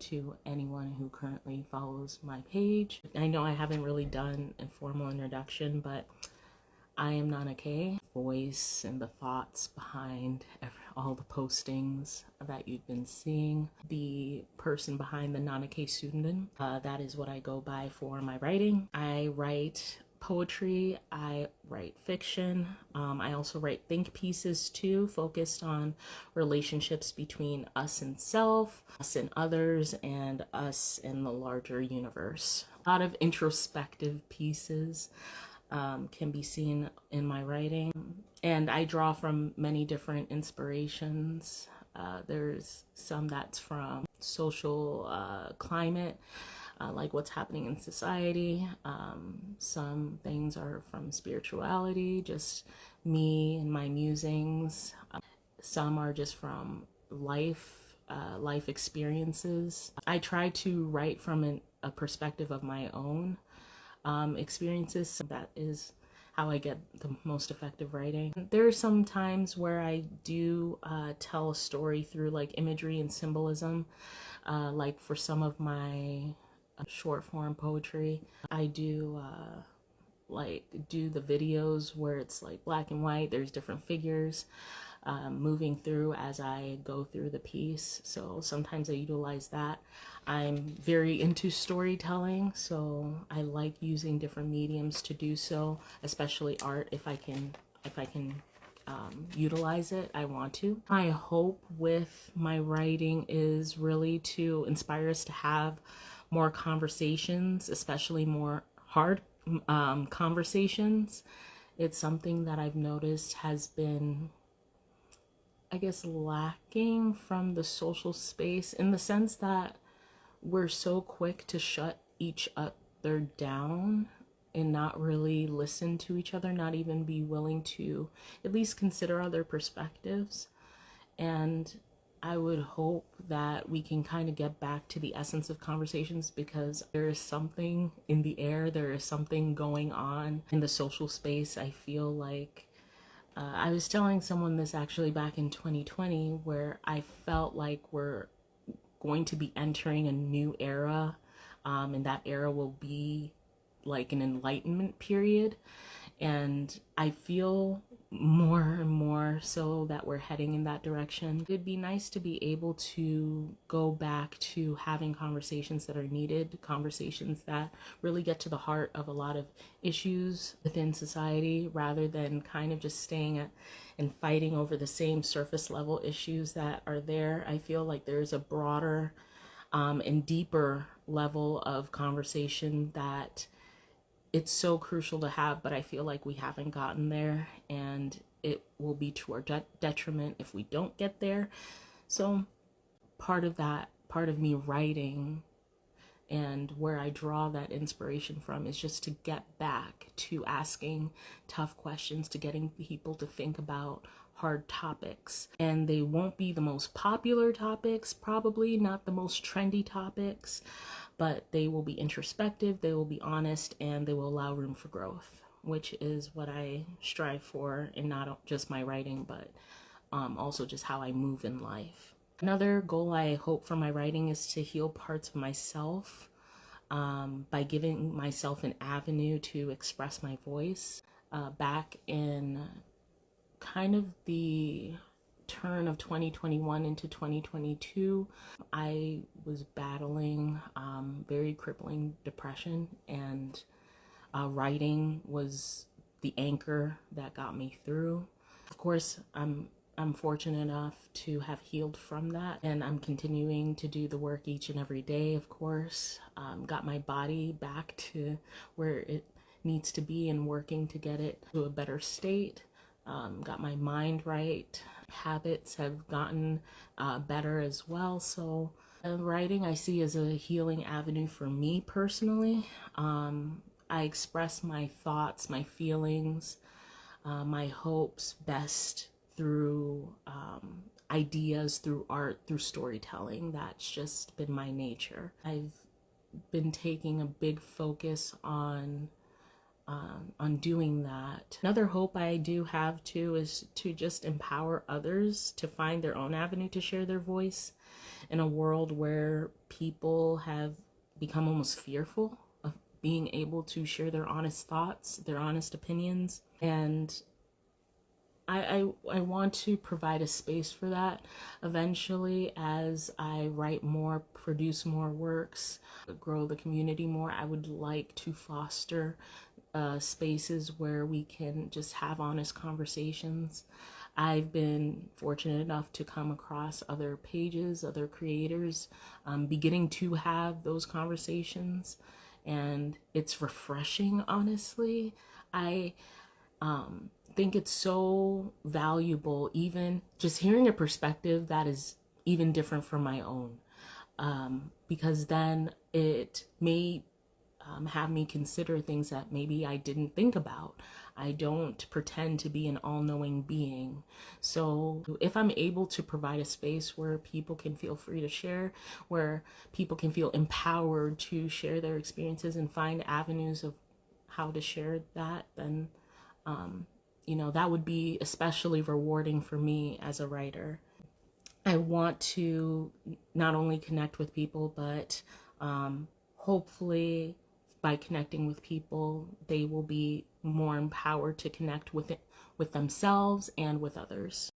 to anyone who currently follows my page. I know I haven't really done a formal introduction, but I am Nana K, voice and the thoughts behind all the postings that you've been seeing. The person behind the Nana K pseudonym, that is what I go by for my writing. I write poetry, I write fiction, I also write think pieces too, focused on relationships between us and self, us and others, and us and the larger universe. A lot of introspective pieces can be seen in my writing, and I draw from many different inspirations. There's some that's from social climate, like what's happening in society. Some things are from spirituality, just me and my musings. Some are just from life experiences. I try to write from a perspective of my own experiences. So that is how I get the most effective writing. There are some times where I do tell a story through like imagery and symbolism, like for some of my short form poetry. I do do the videos where it's like black and white, there's different figures moving through as I go through the piece, so sometimes I utilize that. I'm very into storytelling, so I like using different mediums to do so, especially art. If I can utilize it, I want to. My hope with my writing is really to inspire us to have more conversations, especially more hard conversations. It's something that I've noticed has been, I guess, lacking from the social space, in the sense that we're so quick to shut each other down and not really listen to each other, not even be willing to at least consider other perspectives. And I would hope that we can kind of get back to the essence of conversations, because there is something in the air, there is something going on in the social space. I feel like I was telling someone this actually back in 2020, where I felt like we're going to be entering a new era, and that era will be like an enlightenment period. And I feel more and more so that we're heading in that direction. It'd be nice to be able to go back to having conversations that are needed, conversations that really get to the heart of a lot of issues within society, rather than kind of just staying at and fighting over the same surface level issues that are there. I feel like there's a broader and deeper level of conversation that it's so crucial to have, but I feel like we haven't gotten there, and it will be to our detriment if we don't get there. So part of me writing and where I draw that inspiration from is just to get back to asking tough questions, to getting people to think about hard topics. And they won't be the most popular topics, probably not the most trendy topics, but they will be introspective, they will be honest, and they will allow room for growth, which is what I strive for in not just my writing, but also just how I move in life. Another goal I hope for my writing is to heal parts of myself by giving myself an avenue to express my voice. Back in kind of the turn of 2021 into 2022, I was battling very crippling depression, and writing was the anchor that got me through. Of course, I'm fortunate enough to have healed from that, and I'm continuing to do the work each and every day, of course. Got my body back to where it needs to be and working to get it to a better state. Got my mind right. Habits have gotten better as well. So writing I see as a healing avenue for me personally. I express my thoughts, my feelings, my hopes best through ideas, through art, through storytelling. That's just been my nature. I've been taking a big focus on on doing that. Another hope I do have too is to just empower others to find their own avenue to share their voice in a world where people have become almost fearful of being able to share their honest thoughts, their honest opinions. And I want to provide a space for that eventually as I write more, produce more works, grow the community more. I would like to foster spaces where we can just have honest conversations. I've been fortunate enough to come across other pages, other creators, beginning to have those conversations, and it's refreshing, honestly. I think it's so valuable, even just hearing a perspective that is even different from my own, because then it may have me consider things that maybe I didn't think about. I don't pretend to be an all-knowing being. So if I'm able to provide a space where people can feel free to share, where people can feel empowered to share their experiences and find avenues of how to share that, then that would be especially rewarding for me as a writer. I want to not only connect with people, but hopefully by connecting with people, they will be more empowered to connect with themselves and with others.